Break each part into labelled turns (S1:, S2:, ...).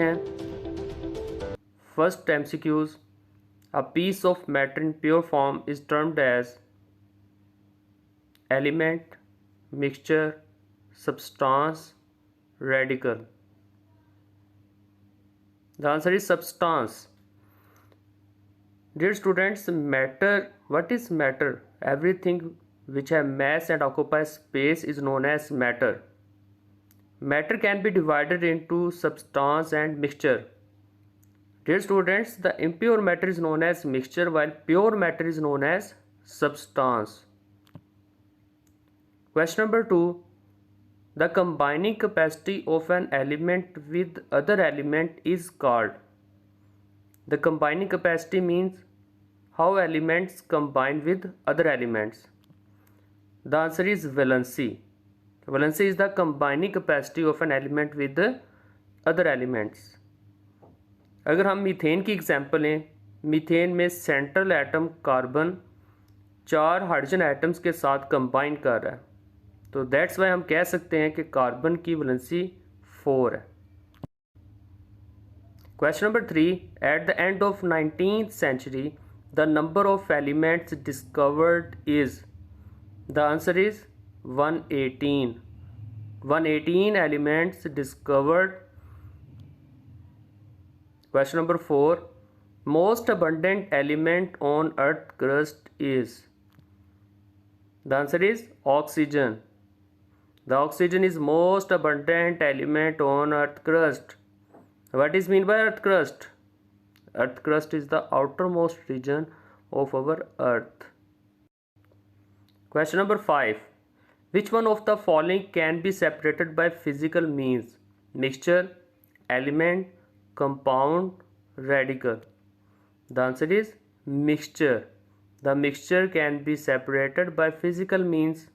S1: हैं first MCQs। A piece of matter in pure form is termed as element, mixture, substance, radical. The answer is substance. Dear students, matter, what is matter? Everything which have mass and occupies space is known as matter. Matter can be divided into substance and mixture. Dear students, the impure matter is known as mixture while pure matter is known as substance. Question number 2. The combining capacity of an element with other element is called. The combining capacity means how elements combine with other elements. The answer is valency. Valency is the combining capacity of an element with other elements. अगर हम methane की example लें, methane में central atom carbon 4 hydrogen atoms के साथ combine कर रहा है, तो दैट्स वाई हम कह सकते हैं कि कार्बन की वैलेंसी 4 है। Question number 3. At the end of 19th century the number of elements discovered is. The answer is 118. 118 elements discovered. Question number 4. Most abundant element on earth crust is. The answer is oxygen. The oxygen is most abundant element on earth crust. What is mean by earth crust? Earth crust is the outermost region of our earth. Question number 5. Which one of the following can be separated by physical means? Mixture, element, compound, radical. The answer is mixture. The mixture can be separated by physical means.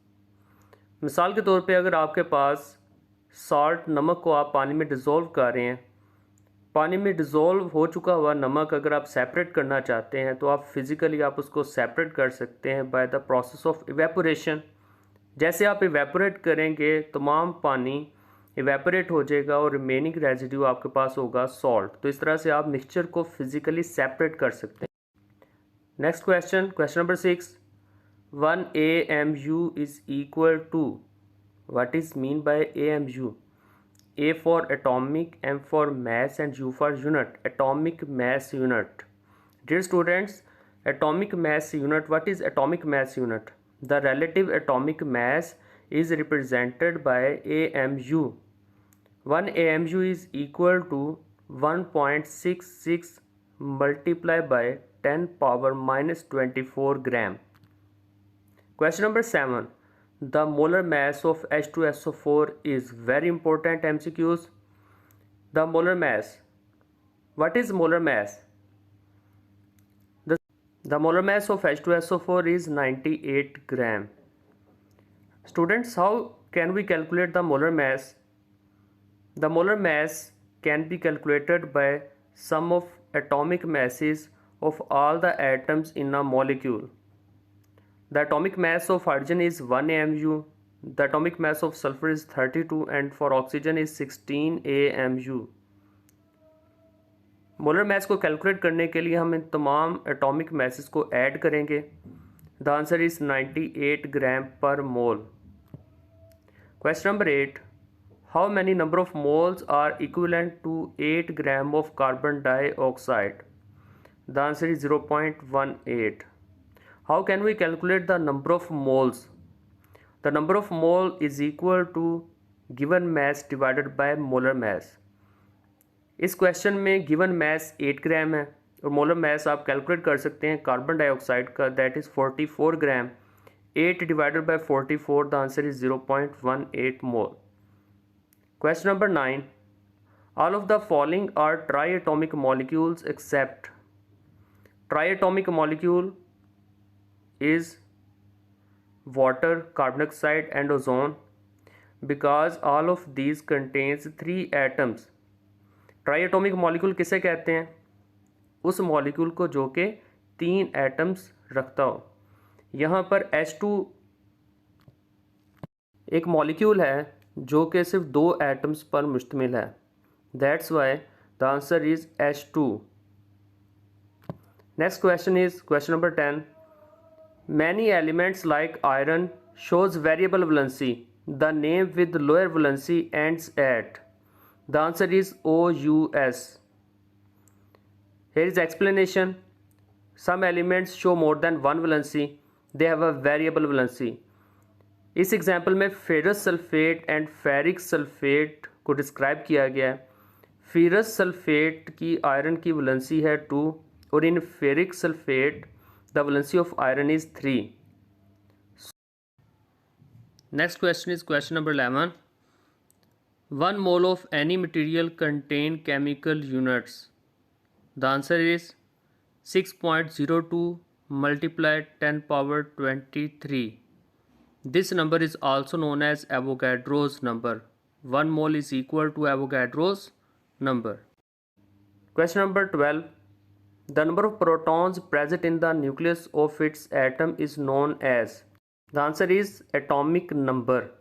S1: मिसाल के तौर पे अगर आपके पास salt, नमक को आप पानी में डिज़ोल्व कर रहे हैं, पानी में डिज़ोल्व हो चुका हुआ नमक अगर आप सेपरेट करना चाहते हैं तो आप फिज़िकली आप उसको सेपरेट कर सकते हैं by the process of evaporation. जैसे आप इवेपोरेट करेंगे तमाम पानी इवेपोरेट हो जाएगा और रिमेनिंग रेजिड्यू आपके पास होगा सॉल्ट। तो इस तरह से आप मिक्सचर को फिज़िकली सेपरेट कर सकते हैं। Next question, question number 6. 1 AMU is equal to. What is mean by AMU? A for atomic, M for mass and U for unit. Atomic mass unit. Dear students, atomic mass unit, what is atomic mass unit? The relative atomic mass is represented by AMU. 1 AMU is equal to 1.66 multiplied by 10 power minus 24 gram. Question number 7. The molar mass of H2SO4 is very important MCQs. The molar mass. What is molar mass? The molar mass of H2SO4 is 98 gram. Students, how can we calculate the molar mass? The molar mass can be calculated by sum of atomic masses of all the atoms in a molecule. The atomic mass of hydrogen is 1 AMU, the atomic mass of sulfur is 32 and for oxygen is 16 AMU. Molar mass को calculate करने के लिए हम इन तमाम atomic masses को add करेंगे। The answer is 98 gram per mole. Question number 8. How many number of moles are equivalent to 8 gram of carbon dioxide? The answer is 0.18. How can we calculate the number of moles? The number of mole is equal to given mass divided by molar mass. इस question में given mass 8 gram है और molar mass आप calculate कर सकते हैं carbon dioxide का, that is 44 gram. 8 divided by 44, the answer is 0.18 mole. Question number 9. All of the following are tri atomic molecules except. Tri atomic molecule is water, carbon dioxide and ozone because all of these contains 3 atoms. Triatomic molecule किसे कहते हैं? उस molecule को जो कि 3 atoms रखता हो। यहाँ पर H2 एक मॉलिक्यूल है जो कि सिर्फ 2 एटम्स पर मुश्तमिल है, that's why The answer is H2. Next question is question number 10. Many elements like iron shows variable valency. The name with lower valency ends at. The answer is OUS. Here is explanation. Some elements show more than one valency. They have a variable valency. इस example में ferrous sulphate and ferric sulphate को describe किया गया है. Ferrous sulphate की iron की valency है 2 और in ferric sulphate the valency of iron is 3. Next question is question number 11. 1 mole of any material contain chemical units. The answer is 6.02 multiplied 10 power 23. This number is also known as Avogadro's number. 1 mole is equal to Avogadro's number. Question number 12. The number of protons present in the nucleus of its atom is known as. The answer is atomic number.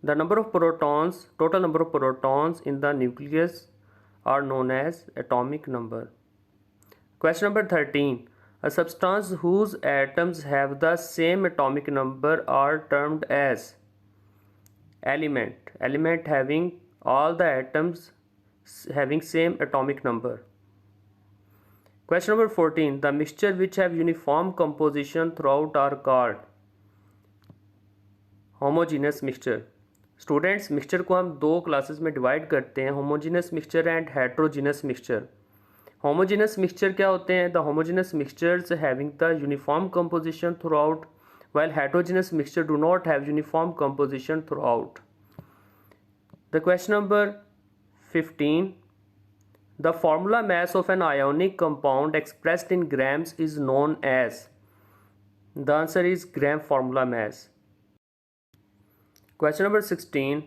S1: The number of protons, total number of protons in the nucleus are known as atomic number. Question number 13. A substance whose atoms have the same atomic number are termed as element. Element having all the atoms having same atomic number. Question number 14. The mixture which have uniform composition throughout are called homogeneous mixture. Students, mixture को हम दो classes में divide करते हैं, homogeneous mixture and heterogeneous mixture. Homogeneous mixture क्या होते हैं? The homogeneous mixtures having the uniform composition through out, while heterogeneous mixture do not have uniform composition through out. The question number 15. The formula mass of an ionic compound expressed in grams is known as. The answer is gram formula mass. Question number 16.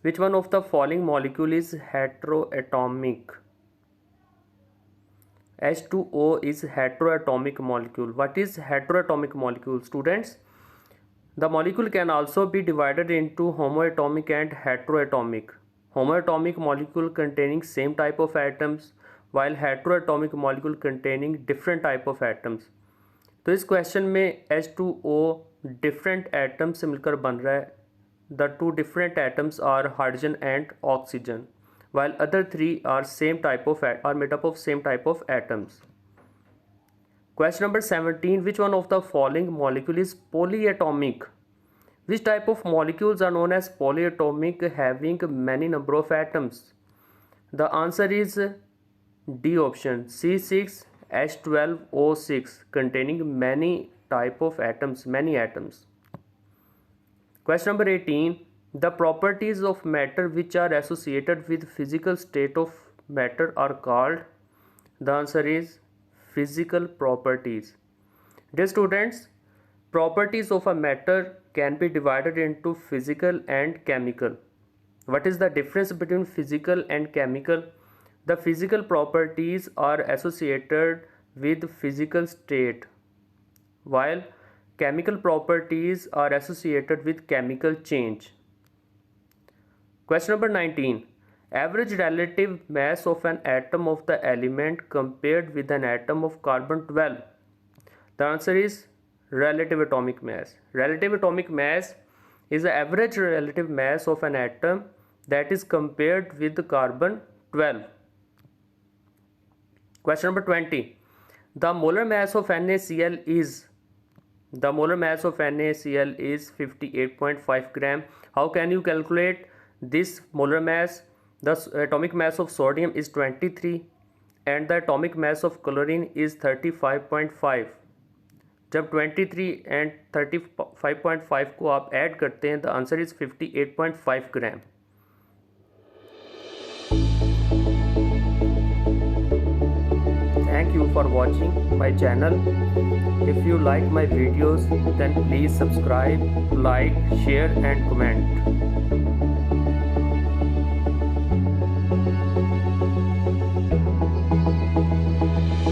S1: Which one of the following molecule is heteroatomic? H2O is heteroatomic molecule. What is heteroatomic molecule, students? The molecule can also be divided into homoatomic and heteroatomic. Homoatomic molecule containing same type of atoms, while heteroatomic molecule containing different type of atoms. तो इस question में H2O different atom से मिलकर बन रहा है. The two different atoms are hydrogen and oxygen, while other three are made up of same type of atoms. Question number 17. Which one of the following molecule is polyatomic? Which type of molecules are known as polyatomic having many number of atoms? The answer is D option, C6H12O6, containing many type of atoms, many atoms. Question number 18. The properties of matter which are associated with physical state of matter are called. The answer is physical properties. Dear students, properties of a matter can be divided into physical and chemical. What is the difference between physical and chemical? The physical properties are associated with physical state, while chemical properties are associated with chemical change. Question number 19. Average relative mass of an atom of the element compared with an atom of carbon-12. The answer is relative atomic mass. Relative atomic mass is the average relative mass of an atom that is compared with carbon-12. Question number 20. The molar mass of NaCl is. The molar mass of NaCl is 58.5 gram. How can you calculate this molar mass? The atomic mass of sodium is 23 and the atomic mass of chlorine is 35.5. जब 23 and 35.5 को आप add करते हैं, the answer is 58.5 gram. Thank you for watching my channel. If you like my videos, then please subscribe, like, share and comment.